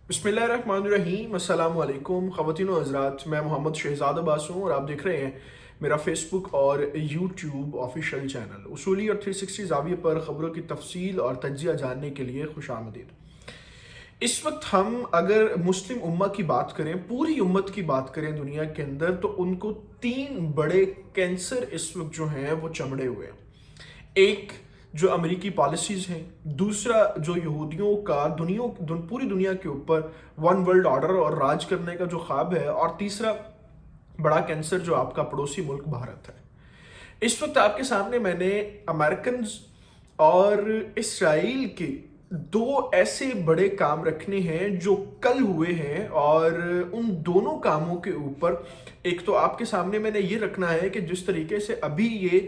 बिस्मिल्लाहिर्रहमानिर्रहीम, अस्सलाम वालेकुम ख़वातीन व हज़रात। मैं मोहम्मद शहज़ाद अब्बास हूँ और आप देख रहे हैं मेरा फेसबुक और यूट्यूब ऑफिशियल चैनल। उसूली और 360 ज़ाविये पर ख़बरों की तफसील और तज्ज़िया जानने के लिए खुशामदीद। इस वक्त हम अगर मुस्लिम उम्मा की बात करें, पूरी उम्मत की बात करें दुनिया के अंदर, तो उनको तीन बड़े कैंसर इस वक्त जो हैं वो चमड़े हुए हैं। एक जो अमेरिकी पॉलिसीज़ हैं, दूसरा जो यहूदियों का पूरी दुनिया के ऊपर वन वर्ल्ड ऑर्डर और राज करने का जो ख्वाब है, और तीसरा बड़ा कैंसर जो आपका पड़ोसी मुल्क भारत है। इस वक्त आपके सामने मैंने अमेरिकन और इसराइल के दो ऐसे बड़े काम रखने हैं जो कल हुए हैं, और उन दोनों कामों के ऊपर एक तो आपके सामने मैंने ये रखना है कि जिस तरीके से अभी ये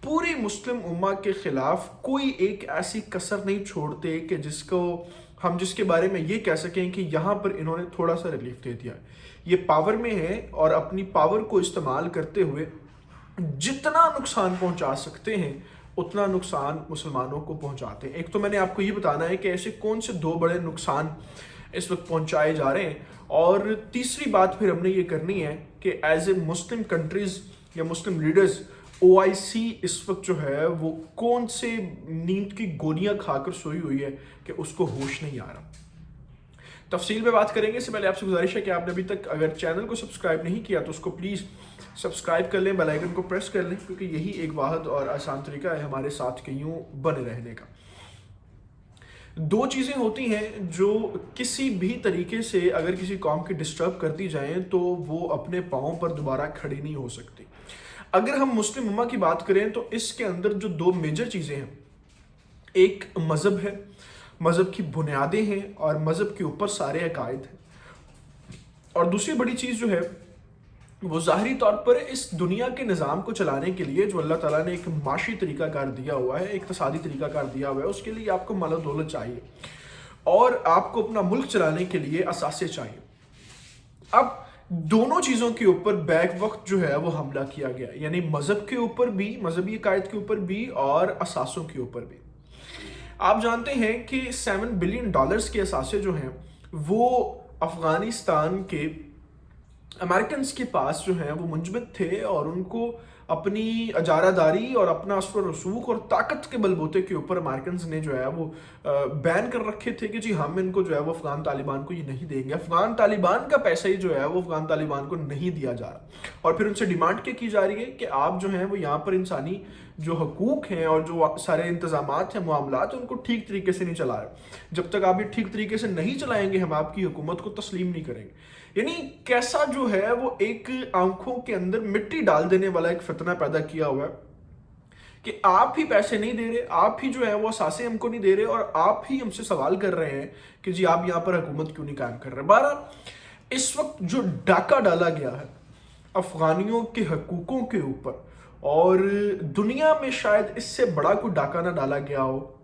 पूरी मुस्लिम उम्मा के खिलाफ कोई एक ऐसी कसर नहीं छोड़ते कि जिसके बारे में ये कह सकें कि यहाँ पर इन्होंने थोड़ा सा रिलीफ दे दिया। ये पावर में है और अपनी पावर को इस्तेमाल करते हुए जितना नुकसान पहुंचा सकते हैं उतना नुकसान मुसलमानों को पहुंचाते हैं। एक तो मैंने आपको ये बताना है कि ऐसे कौन से दो बड़े नुकसान इस वक्त पहुंचाए जा रहे हैं, और तीसरी बात फिर हमने ये करनी है कि एज ए मुस्लिम कंट्रीज या मुस्लिम लीडर्स OIC इस वक्त जो है वो कौन से नींद की गोलियां खाकर सोई हुई है कि उसको होश नहीं आ रहा। तफसील में बात करेंगे। इससे पहले आपसे गुजारिश है कि आपने अभी तक अगर चैनल को सब्सक्राइब नहीं किया तो उसको प्लीज़ सब्सक्राइब कर लें, बेल आइकन को प्रेस कर लें, क्योंकि यही एक वाहिद और आसान तरीका है हमारे साथ के यूं बने रहने का। दो चीज़ें होती हैं जो किसी भी तरीके से अगर किसी कौम की डिस्टर्ब कर दी जाएं तो वो अपने पाँव पर दोबारा खड़ी नहीं हो सकती। अगर हम मुस्लिम उम्मा की बात करें तो इसके अंदर जो दो मेजर चीज़ें हैं, एक मज़हब है, मज़हब की बुनियादें हैं और मज़हब के ऊपर सारे अकायद हैं, और दूसरी बड़ी चीज़ जो है वो ज़ाहरी तौर पर इस दुनिया के निज़ाम को चलाने के लिए जो अल्लाह ताला ने एक माशी तरीक़ाकार दिया हुआ है, इक़्तिसादी तरीक़ाकार दिया हुआ है, उसके लिए आपको माल दौलत चाहिए और आपको अपना मुल्क चलाने के लिए असासे चाहिए। अब दोनों चीज़ों के ऊपर बैक वक्त जो है वो हमला किया गया, यानी मज़हब के ऊपर भी, मजहबी अकायद के ऊपर भी और असासों के ऊपर भी। आप जानते हैं कि $7 बिलियन के असासे जो हैं वो अफ़गानिस्तान के अमेरिकन के पास जो हैं वो मुंजमद थे, और उनको अपनी अजारादारी और अपना असर रसूख और ताकत के बलबूते के ऊपर अमेरिकन ने जो है वो बैन कर रखे थे कि जी हम इनको जो है वो अफ़गान तालिबान को ये नहीं देंगे। अफ़गान तालिबान का पैसा ही जो है वो अफ़गान तालिबान को नहीं दिया जा रहा, और फिर उनसे डिमांड क्या की जा रही है कि आप जो हैं वो यहाँ पर इंसानी जो हकूक़ हैं और जो सारे इंतज़ामात हैं, मामलात, उनको ठीक तरीके से नहीं चला रहे। जब तक आप ये ठीक तरीके से नहीं चलाएंगे हम आपकी हुकूमत को तस्लीम नहीं करेंगे। यानी कैसा जो है वो एक आंखों के अंदर मिट्टी डाल देने वाला एक फितना पैदा किया हुआ है कि आप ही पैसे नहीं दे रहे, आप ही जो है वो असासे हमको नहीं दे रहे, और आप ही हमसे सवाल कर रहे हैं कि जी आप यहाँ पर हुकूमत क्यों नहीं कायम कर रहे। बहरहाल इस वक्त जो डाका डाला गया है अफगानियों के हकूकों के ऊपर, और दुनिया में शायद इससे बड़ा कोई डाका ना डाला गया हो,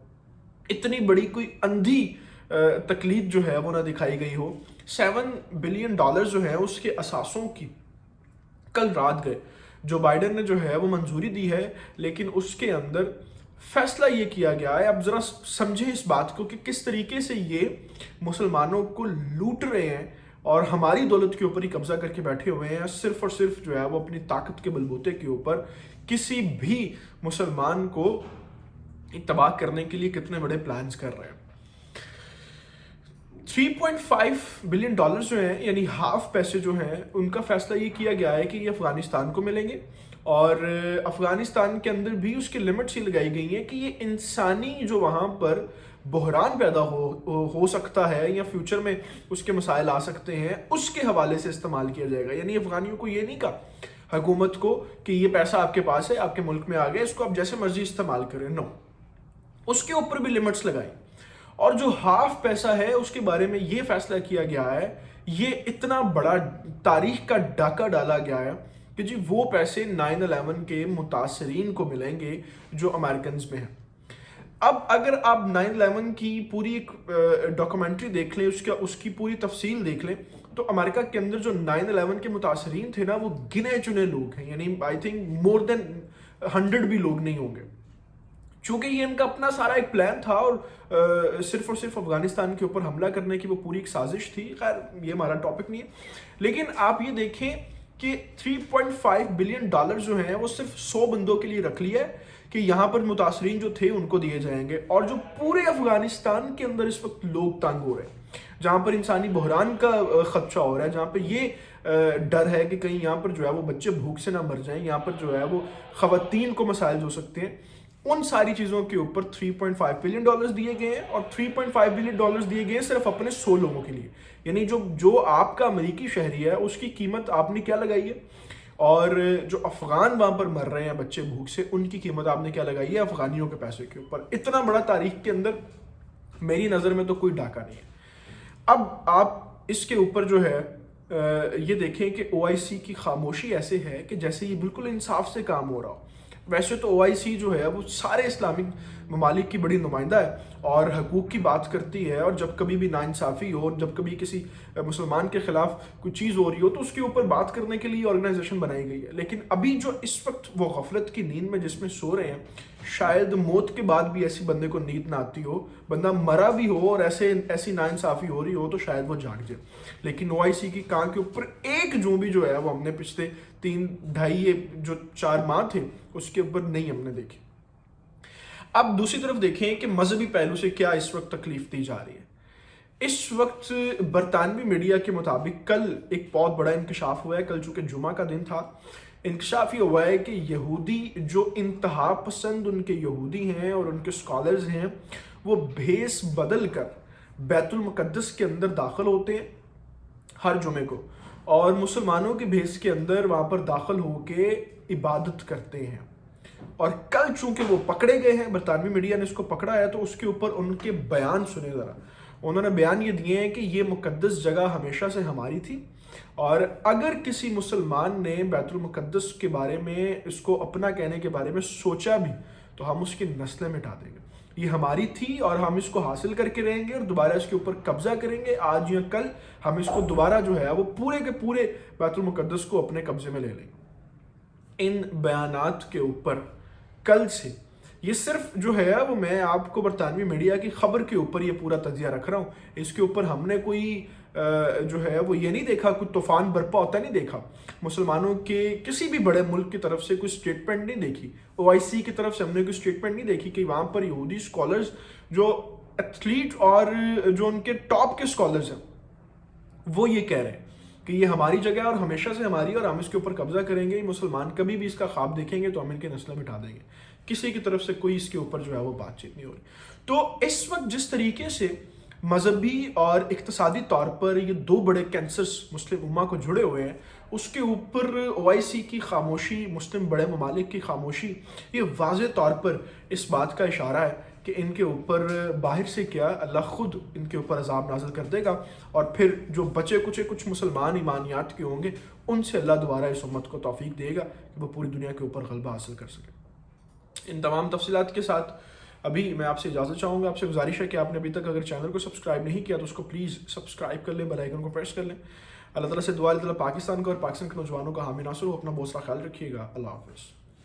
इतनी बड़ी कोई अंधी तकलीफ जो है वो ना दिखाई गई हो। $7 बिलियन जो है उसके असासों की कल रात गए, जो बाइडन ने जो है वो मंजूरी दी है, लेकिन उसके अंदर फैसला ये किया गया है। अब ज़रा समझें इस बात को कि किस तरीके से ये मुसलमानों को लूट रहे हैं और हमारी दौलत के ऊपर ही कब्जा करके बैठे हुए हैं, सिर्फ और सिर्फ जो है वो अपनी ताकत के बलबूते के ऊपर किसी भी मुसलमान को तबाह करने के लिए कितने बड़े प्लान्स कर रहे हैं। $3.5 बिलियन जो हैं, यानी हाफ पैसे जो हैं, उनका फैसला ये किया गया है कि ये अफ़गानिस्तान को मिलेंगे, और अफ़गानिस्तान के अंदर भी उसकी लिमिट्स ही लगाई गई हैं कि ये इंसानी जो वहाँ पर बहरान पैदा हो सकता है या फ्यूचर में उसके मसाइल आ सकते हैं, उसके हवाले से इस्तेमाल किया जाएगा। यानी अफ़गानियों को ये नहीं कहा हुकूमत को कि ये पैसा आपके पास है, आपके मुल्क में आ गया, इसको आप जैसे मर्जी इस्तेमाल करें। नो, उसके ऊपर भी लिमिट्स लगाई, और जो हाफ पैसा है उसके बारे में ये फैसला किया गया है, ये इतना बड़ा तारीख का डाका डाला गया है कि जी वो पैसे 9/11 के मुतासरीन को मिलेंगे जो अमेरिकन में हैं। अब अगर आप 9/11 की पूरी एक डॉक्यूमेंट्री देख लें, उसकी पूरी तफसील देख लें, तो अमेरिका के अंदर जो 9/11 के मुतासरीन थे ना, वो गिने चुने लोग हैं, यानी आई थिंक मोर देन 100 भी लोग नहीं होंगे। چونکہ یہ ان کا اپنا سارا ایک پلان تھا اور صرف افغانستان کے اوپر حملہ کرنے کی وہ پوری ایک سازش تھی. خیر یہ ہمارا ٹاپک نہیں ہے. لیکن آپ یہ دیکھیں کہ $3.5 بلین جو ہیں وہ صرف 100 بندوں کے لیے رکھ لیا ہے کہ یہاں پر متاثرین جو تھے ان کو دیے جائیں گے. اور جو پورے افغانستان کے اندر اس وقت لوگ تنگ ہو رہے ہیں, جہاں پر انسانی بحران کا خدشہ ہو رہا ہے, جہاں پہ یہ ڈر ہے کہ کہیں یہاں پر جو ہے وہ بچے بھوک سے نہ مر جائیں, یہاں پر جو ہے وہ خواتین کو مسائل ہو سکتے ہیں, ان ساری چیزوں کے اوپر $3.5 بلین دیے گئے ہیں. اور $3.5 بلین دیے گئے ہیں صرف اپنے 100 لوگوں کے لیے. یعنی جو آپ کا امریکی شہری ہے اس کی قیمت آپ نے کیا لگائی ہے, اور جو افغان وہاں پر مر رہے ہیں بچے بھوک سے, ان کی قیمت آپ نے کیا لگائی ہے افغانیوں کے پیسے کے اوپر. اتنا بڑا تاریخ کے اندر میری نظر میں تو کوئی ڈاکہ نہیں ہے. اب آپ اس کے اوپر جو ہے یہ دیکھیں کہ OIC کی خاموشی ایسے ہے کہ جیسے یہ بالکل انصاف سے کام ہو رہا ہو. ویسے تو OIC جو ہے وہ سارے اسلامک ممالک کی بڑی نمائندہ ہے اور حقوق کی بات کرتی ہے, اور جب کبھی بھی ناانصافی ہو, جب کبھی کسی مسلمان کے خلاف کوئی چیز ہو رہی ہو تو اس کے اوپر بات کرنے کے لیے آرگنائزیشن بنائی گئی ہے. لیکن ابھی جو اس وقت وہ غفلت کی نیند میں جس میں سو رہے ہیں, شاید موت کے بعد بھی ایسی بندے کو نیند نہ آتی ہو, بندہ مرا بھی ہو اور ایسی ناانصافی ہو رہی ہو تو شاید وہ جاگ جائے. لیکن OIC کی کان کے اوپر ایک جو بھی جو ہے وہ ہم نے پچھلے 4 ماہ تھے اس کے اوپر نہیں ہم نے دیکھی. اب دوسری طرف دیکھیں کہ مذہبی پہلو سے کیا اس وقت تکلیف دی جا رہی ہے. اس وقت برطانوی میڈیا کے مطابق کل ایک بہت بڑا انکشاف ہوا ہے. کل چونکہ جمعہ کا دن تھا, انکشاف یہ ہوا ہے کہ یہودی جو انتہا پسند ان کے یہودی ہیں اور ان کے اسکالرز ہیں وہ بھیس بدل کر بیت المقدس کے اندر داخل ہوتے ہیں ہر جمعے کو, اور مسلمانوں کے بھیس کے اندر وہاں پر داخل ہو کے عبادت کرتے ہیں. اور کل چونکہ وہ پکڑے گئے ہیں, برطانوی میڈیا نے اس کو پکڑا ہے, تو اس کے اوپر ان کے بیان سنے ذرا. انہوں نے بیان یہ دیے ہیں کہ یہ مقدس جگہ ہمیشہ سے ہماری تھی, اور اگر کسی مسلمان نے بیت المقدس کے بارے میں اس کو اپنا کہنے کے بارے میں سوچا بھی تو ہم اس کی نسلیں مٹا دیں گے. یہ ہماری تھی اور ہم اس کو حاصل کر کے رہیں گے اور دوبارہ اس کے اوپر قبضہ کریں گے. آج یا کل ہم اس کو دوبارہ جو ہے وہ پورے کے پورے بیت المقدس کو اپنے قبضے میں لے لیں گے. ان بیانات کے اوپر کل سے یہ صرف جو ہے وہ میں آپ کو برطانوی میڈیا کی خبر کے اوپر یہ پورا تجزیہ رکھ رہا ہوں. اس کے اوپر ہم نے کوئی جو ہے وہ یہ نہیں دیکھا, کوئی طوفان برپا ہوتا نہیں دیکھا, مسلمانوں کے کسی بھی بڑے ملک کی طرف سے کوئی سٹیٹمنٹ نہیں دیکھی, OIC کی طرف سے ہم نے کوئی سٹیٹمنٹ نہیں دیکھی کہ وہاں پر یہودی اسکالرز جو ایتھلیٹ اور جو ان کے ٹاپ کے اسکالرز ہیں وہ یہ کہہ رہے ہیں کہ یہ ہماری جگہ ہے اور ہمیشہ سے ہماری, اور ہم اس کے اوپر قبضہ کریں گے. مسلمان کبھی بھی اس کا خواب دیکھیں گے تو ہم ان کے نسلیں مٹا دیں گے. کسی کی طرف سے کوئی اس کے اوپر جو ہے وہ بات چیت نہیں ہو رہی. تو اس وقت جس طریقے سے مذہبی اور اقتصادی طور پر یہ 2 بڑے کینسرز مسلم امہ کو جڑے ہوئے ہیں, اس کے اوپر OIC کی خاموشی, مسلم بڑے ممالک کی خاموشی, یہ واضح طور پر اس بات کا اشارہ ہے کہ ان کے اوپر باہر سے کیا اللہ خود ان کے اوپر عذاب نازل کر دے گا, اور پھر جو بچے کچھ مسلمان ایمانیات کے ہوں گے ان سے اللہ دوبارہ اس امت کو توفیق دے گا کہ وہ پوری دنیا کے اوپر غلبہ حاصل کر سکے. ان تمام تفصیلات کے ساتھ ابھی میں آپ سے اجازت چاہوں گا. آپ سے گزارش ہے کہ آپ نے ابھی تک اگر چینل کو سبسکرائب نہیں کیا تو اس کو پلیز سبسکرائب کر لیں, بیل آئیکن کو پریس کر لیں. اللہ تعالیٰ سے دعا ہے اللہ پاکستان کو اور پاکستان کے نوجوانوں کا حامی ناصر ہو. اپنا بہت سارا خیال رکھیے گا. اللہ حافظ.